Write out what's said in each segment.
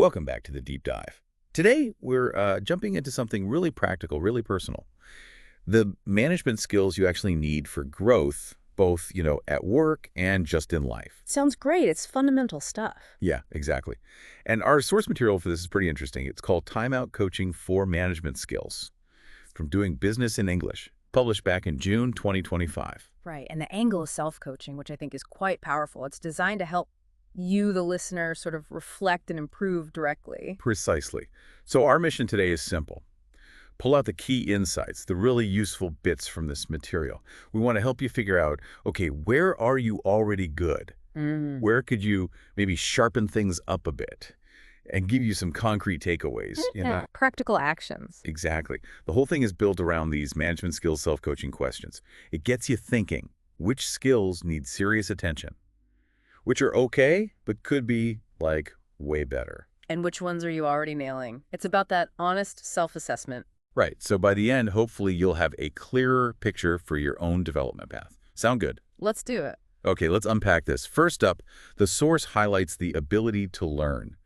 Welcome back to the Deep Dive. Today, we're jumping into something really practical, really personal. The management skills you actually need for growth, both, at work and just in life. Sounds great. It's fundamental stuff. Yeah, exactly. And our source material for this is pretty interesting. It's called Timeout Coaching for Management Skills from Doing Business in English, published back in June 2025. Right. And the angle is self-coaching, which I think is quite powerful. It's designed to help you, the listener, sort of reflect and improve directly. Precisely. So our mission today is simple. Pull out the key insights, the really useful bits from this material. We want to help you figure out, okay, where are you already good? Where could you maybe sharpen things up a bit and give you some concrete takeaways? Practical actions. Exactly. The whole thing is built around these management skills self-coaching questions. It gets you thinking, which skills need serious attention? Which are okay, but could be, way better. And which ones are you already nailing? It's about that honest self-assessment. Right. So by the end, hopefully you'll have a clearer picture for your own development path. Sound good? Let's do it. Okay, let's unpack this. First up, the source highlights the ability to learn.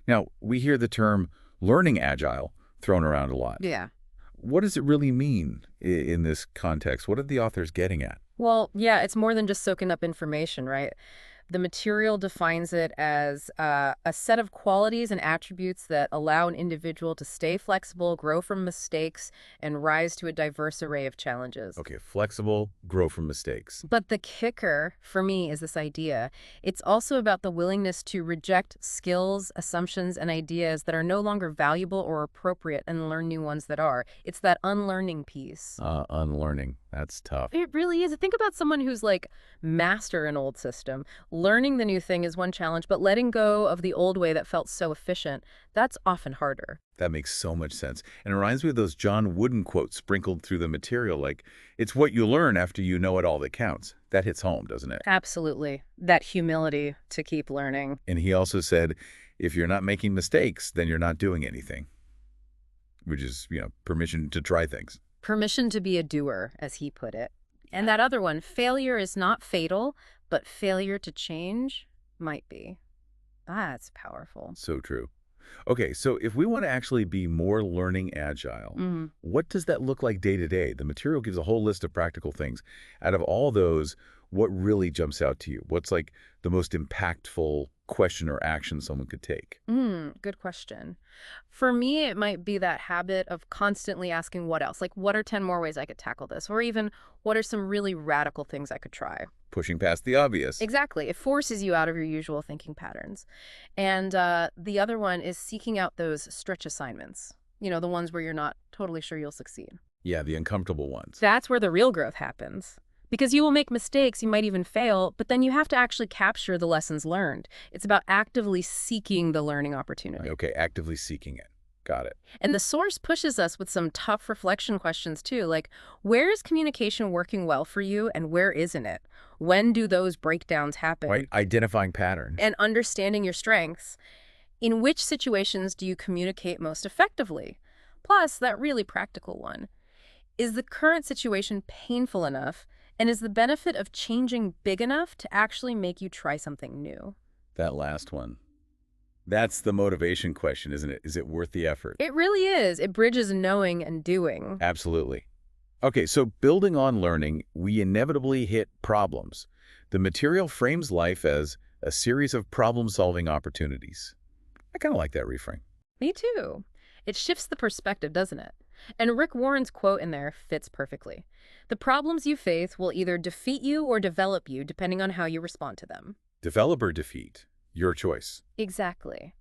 Now, we hear the term learning agile thrown around a lot. Yeah. What does it really mean in this context? What are the authors getting at? Well, yeah, it's more than just soaking up information, right? The material defines it as a set of qualities and attributes that allow an individual to stay flexible, grow from mistakes, and rise to a diverse array of challenges. Okay, flexible, grow from mistakes. But the kicker, for me, is this idea. It's also about the willingness to reject skills, assumptions, and ideas that are no longer valuable or appropriate and learn new ones that are. It's that unlearning piece. Unlearning. That's tough. It really is. Think about someone who's master an old system. Learning the new thing is one challenge, but letting go of the old way that felt so efficient, that's often harder. That makes so much sense. And it reminds me of those John Wooden quotes sprinkled through the material, it's what you learn after you know it all that counts. That hits home, doesn't it? Absolutely. That humility to keep learning. And he also said, if you're not making mistakes, then you're not doing anything, which is, permission to try things. Permission to be a doer, as he put it. And that other one, failure is not fatal, but failure to change might be. That's powerful. So true. Okay, so if we want to actually be more learning agile, what does that look like day to day? The material gives a whole list of practical things. Out of all those, what really jumps out to you? What's the most impactful question or action someone could take? Good question. For me, it might be that habit of constantly asking what else? What are 10 more ways I could tackle this? Or even, what are some really radical things I could try? Pushing past the obvious. Exactly. It forces you out of your usual thinking patterns. And the other one is seeking out those stretch assignments. The ones where you're not totally sure you'll succeed. Yeah, the uncomfortable ones. That's where the real growth happens. Because you will make mistakes, you might even fail, but then you have to actually capture the lessons learned. It's about actively seeking the learning opportunity. Okay, actively seeking it. Got it. And the source pushes us with some tough reflection questions too, where is communication working well for you and where isn't it? When do those breakdowns happen? Right, identifying patterns. And understanding your strengths. In which situations do you communicate most effectively? Plus, that really practical one. Is the current situation painful enough? And is the benefit of changing big enough to actually make you try something new? That last one. That's the motivation question, isn't it? Is it worth the effort? It really is. It bridges knowing and doing. Absolutely. Okay, so building on learning, we inevitably hit problems. The material frames life as a series of problem-solving opportunities. I kind of like that reframe. Me too. It shifts the perspective, doesn't it? And Rick Warren's quote in there fits perfectly. The problems you face will either defeat you or develop you, depending on how you respond to them. Develop or defeat. Your choice. Exactly.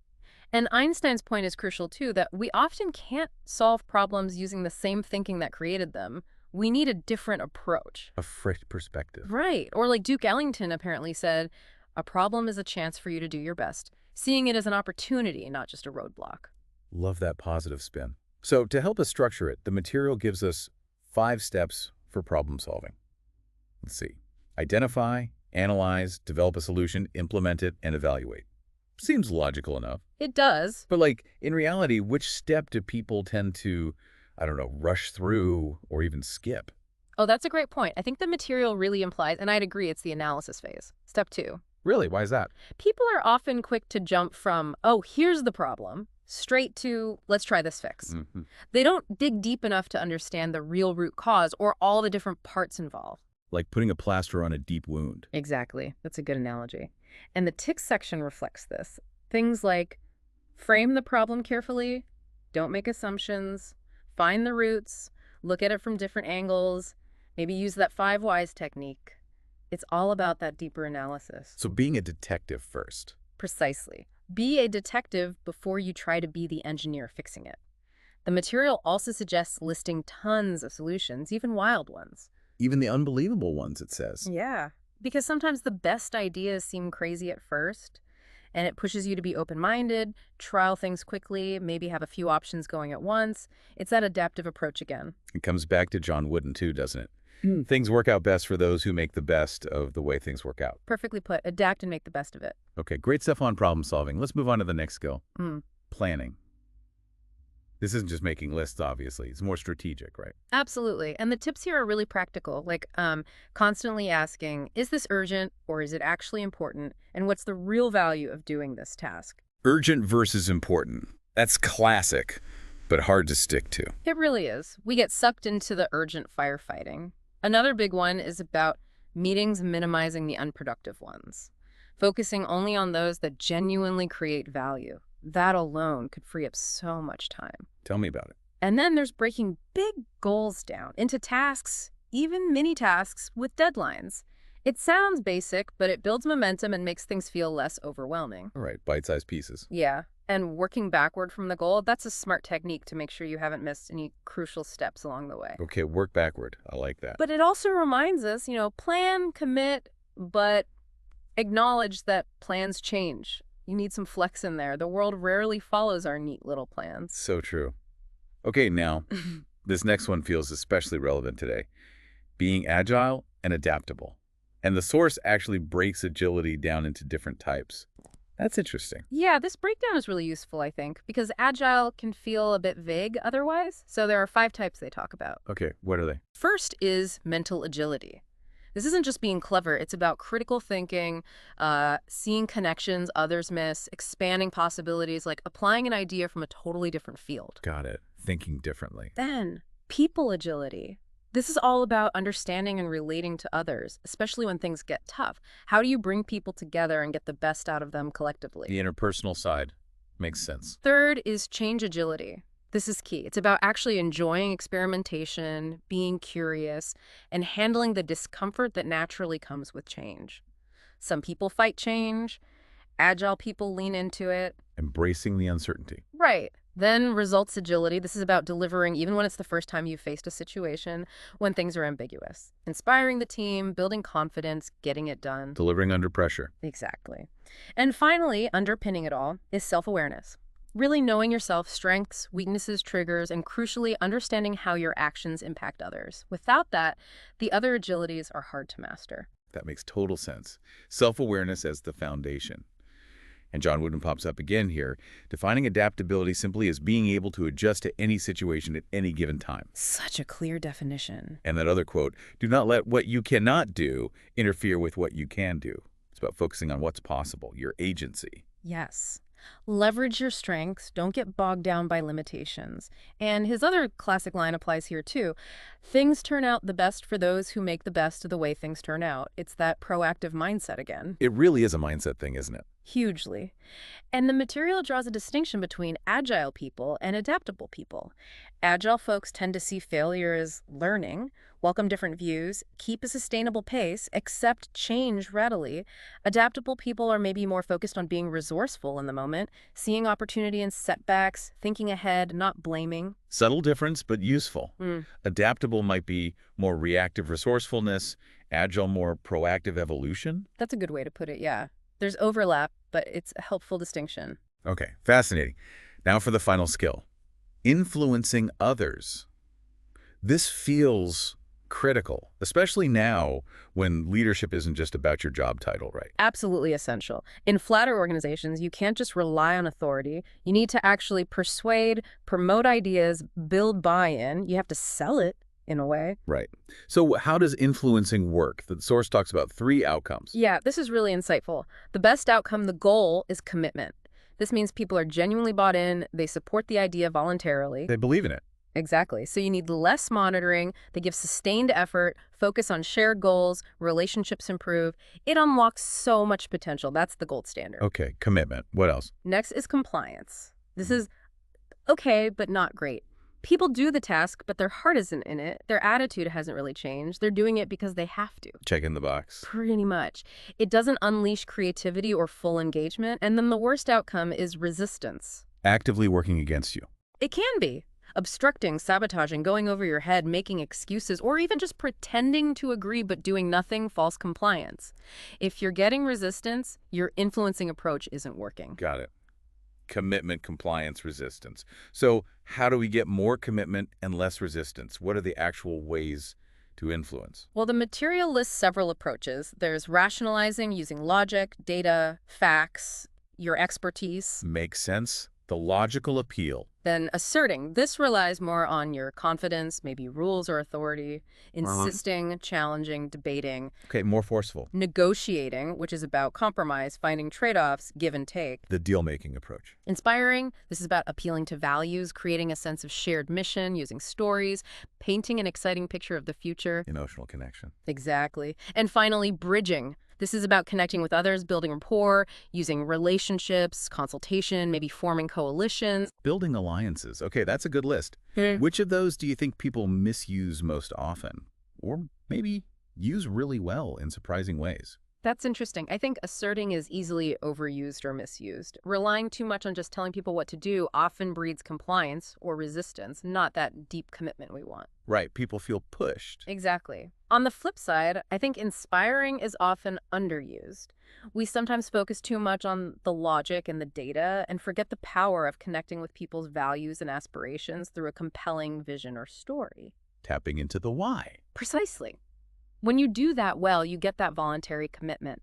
And Einstein's point is crucial, too, that we often can't solve problems using the same thinking that created them. We need a different approach. A fresh perspective. Right. Or Duke Ellington apparently said, a problem is a chance for you to do your best, seeing it as an opportunity, not just a roadblock. Love that positive spin. So to help us structure it, the material gives us 5 steps for problem solving. Let's see. Identify, analyze, develop a solution, implement it, and evaluate. Seems logical enough. It does. But in reality, which step do people tend to, rush through or even skip? Oh, that's a great point. I think the material really implies, and I'd agree, it's the analysis phase. Step 2. Really? Why is that? People are often quick to jump from, oh, here's the problem, straight to, let's try this fix. Hmm. They don't dig deep enough to understand the real root cause or all the different parts involved. Like putting a plaster on a deep wound. Exactly. That's a good analogy. And the tick section reflects this. Things like frame the problem carefully, don't make assumptions, find the roots, look at it from different angles, maybe use that 5 whys technique. It's all about that deeper analysis. So being a detective first. Precisely. Be a detective before you try to be the engineer fixing it. The material also suggests listing tons of solutions, even wild ones. Even the unbelievable ones, it says. Yeah, because sometimes the best ideas seem crazy at first, and it pushes you to be open-minded, trial things quickly, maybe have a few options going at once. It's that adaptive approach again. It comes back to John Wooden too, doesn't it? Things work out best for those who make the best of the way things work out. Perfectly put. Adapt and make the best of it. Okay, great stuff on problem solving. Let's move on to the next skill. Planning. This isn't just making lists, obviously. It's more strategic, right? Absolutely. And the tips here are really practical, like constantly asking, is this urgent or is it actually important? And what's the real value of doing this task? Urgent versus important. That's classic, but hard to stick to. It really is. We get sucked into the urgent firefighting. Another big one is about meetings minimizing the unproductive ones, focusing only on those that genuinely create value. That alone could free up so much time. Tell me about it. And then there's breaking big goals down into tasks, even mini tasks with deadlines. It sounds basic, but it builds momentum and makes things feel less overwhelming. All right, bite-sized pieces. Yeah, and working backward from the goal, that's a smart technique to make sure you haven't missed any crucial steps along the way. Okay, work backward. I like that. But it also reminds us, plan, commit, but acknowledge that plans change. You need some flex in there. The world rarely follows our neat little plans. So true. Okay, now, this next one feels especially relevant today. Being agile and adaptable. And the source actually breaks agility down into different types. That's interesting. Yeah, this breakdown is really useful, I think, because agile can feel a bit vague otherwise. So there are 5 types they talk about. Okay, what are they? First is mental agility. This isn't just being clever. It's about critical thinking, seeing connections others miss, expanding possibilities, like applying an idea from a totally different field. Got it. Thinking differently. Then, people agility. This is all about understanding and relating to others, especially when things get tough. How do you bring people together and get the best out of them collectively? The interpersonal side makes sense. Third is change agility. This is key. It's about actually enjoying experimentation, being curious, and handling the discomfort that naturally comes with change. Some people fight change. Agile people lean into it. Embracing the uncertainty. Right. Then results agility. This is about delivering even when it's the first time you've faced a situation, when things are ambiguous. Inspiring the team, building confidence, getting it done. Delivering under pressure. Exactly. And finally, underpinning it all is self-awareness. Really knowing yourself, strengths, weaknesses, triggers, and crucially understanding how your actions impact others. Without that, the other agilities are hard to master. That makes total sense. Self-awareness as the foundation. And John Wooden pops up again here, defining adaptability simply as being able to adjust to any situation at any given time. Such a clear definition. And that other quote, do not let what you cannot do interfere with what you can do. It's about focusing on what's possible, your agency. Yes. Leverage your strengths. Don't get bogged down by limitations. And his other classic line applies here too. Things turn out the best for those who make the best of the way things turn out. It's that proactive mindset again. It really is a mindset thing, isn't it? Hugely. And the material draws a distinction between agile people and adaptable people. Agile folks tend to see failure as learning, welcome different views, keep a sustainable pace, accept change readily. Adaptable people are maybe more focused on being resourceful in the moment, seeing opportunity in setbacks, thinking ahead, not blaming. Subtle difference, but useful. Adaptable might be more reactive resourcefulness, agile more proactive evolution. That's a good way to put it, yeah. There's overlap, but it's a helpful distinction. Okay, fascinating. Now for the final skill. Influencing others. This feels critical, especially now when leadership isn't just about your job title, right? Absolutely essential. In flatter organizations, you can't just rely on authority. You need to actually persuade, promote ideas, build buy-in. You have to sell it. in a way. Right. So how does influencing work? The source talks about 3 outcomes. Yeah, this is really insightful. The best outcome, the goal, is commitment. This means people are genuinely bought in, they support the idea voluntarily. They believe in it. Exactly. So you need less monitoring, they give sustained effort, focus on shared goals, relationships improve. It unlocks so much potential. That's the gold standard. Okay, commitment. What else? Next is compliance. This is okay, but not great. People do the task, but their heart isn't in it. Their attitude hasn't really changed. They're doing it because they have to. Check in the box. Pretty much. It doesn't unleash creativity or full engagement. And then the worst outcome is resistance. Actively working against you. It can be. Obstructing, sabotaging, going over your head, making excuses, or even just pretending to agree but doing nothing, false compliance. If you're getting resistance, your influencing approach isn't working. Got it. Commitment, compliance, resistance. So how do we get more commitment and less resistance? What are the actual ways to influence? Well, the material lists several approaches. There's rationalizing using logic, data, facts, your expertise. Makes sense. The logical appeal. Then asserting. This relies more on your confidence, maybe rules or authority. Insisting, challenging, debating. Okay, more forceful. Negotiating, which is about compromise, finding trade-offs, give and take. The deal-making approach. Inspiring. This is about appealing to values, creating a sense of shared mission, using stories, painting an exciting picture of the future. Emotional connection. Exactly. And finally, bridging. This is about connecting with others, building rapport, using relationships, consultation, maybe forming coalitions. Building alliances. Okay, that's a good list. Which of those do you think people misuse most often? Or maybe use really well in surprising ways? That's interesting. I think asserting is easily overused or misused. Relying too much on just telling people what to do often breeds compliance or resistance, not that deep commitment we want. Right, people feel pushed. Exactly. On the flip side, I think inspiring is often underused. We sometimes focus too much on the logic and the data and forget the power of connecting with people's values and aspirations through a compelling vision or story. Tapping into the why. Precisely. When you do that well, you get that voluntary commitment.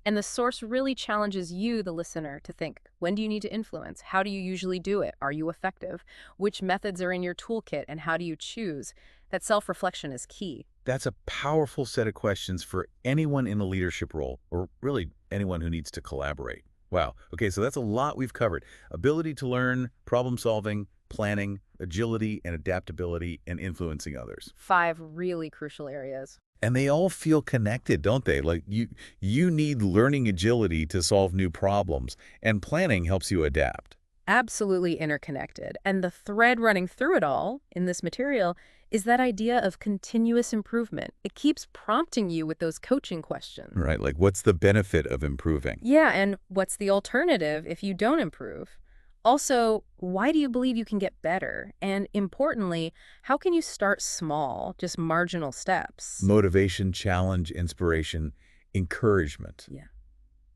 And the source really challenges you, the listener, to think, when do you need to influence? How do you usually do it? Are you effective? Which methods are in your toolkit and how do you choose? That self-reflection is key. That's a powerful set of questions for anyone in a leadership role, or really anyone who needs to collaborate. Wow. Okay, so that's a lot we've covered. Ability to learn, problem solving, planning, agility and adaptability, and influencing others. 5 really crucial areas. And they all feel connected, don't they? Like you need learning agility to solve new problems, and planning helps you adapt. Absolutely interconnected. And the thread running through it all in this material is that idea of continuous improvement. It keeps prompting you with those coaching questions. Right, like what's the benefit of improving? Yeah, and what's the alternative if you don't improve? Also, why do you believe you can get better? And importantly, how can you start small, just marginal steps? Motivation, challenge, inspiration, encouragement. Yeah.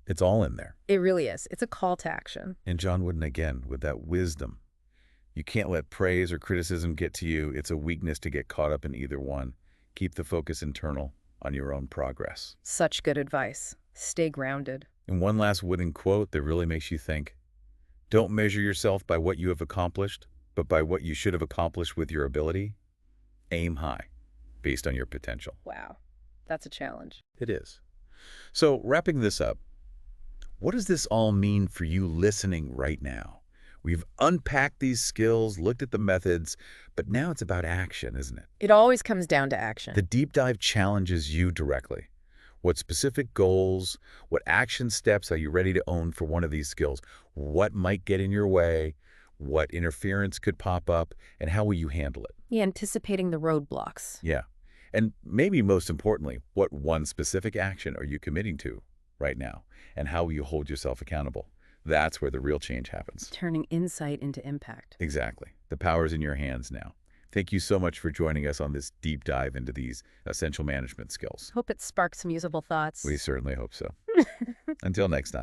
It's all in there. It really is. It's a call to action. And John Wooden again with that wisdom. You can't let praise or criticism get to you. It's a weakness to get caught up in either one. Keep the focus internal on your own progress. Such good advice. Stay grounded. And one last Wooden quote that really makes you think. Don't measure yourself by what you have accomplished, but by what you should have accomplished with your ability. Aim high, based on your potential. Wow. That's a challenge. It is. So wrapping this up, what does this all mean for you listening right now? We've unpacked these skills, looked at the methods, but now it's about action, isn't it? It always comes down to action. The deep dive challenges you directly. What specific goals, what action steps are you ready to own for one of these skills? What might get in your way? What interference could pop up? And how will you handle it? Yeah, anticipating the roadblocks. Yeah. And maybe most importantly, what one specific action are you committing to right now? And how will you hold yourself accountable? That's where the real change happens. Turning insight into impact. Exactly. The power's in your hands now. Thank you so much for joining us on this deep dive into these essential management skills. Hope it sparks some usable thoughts. We certainly hope so. Until next time.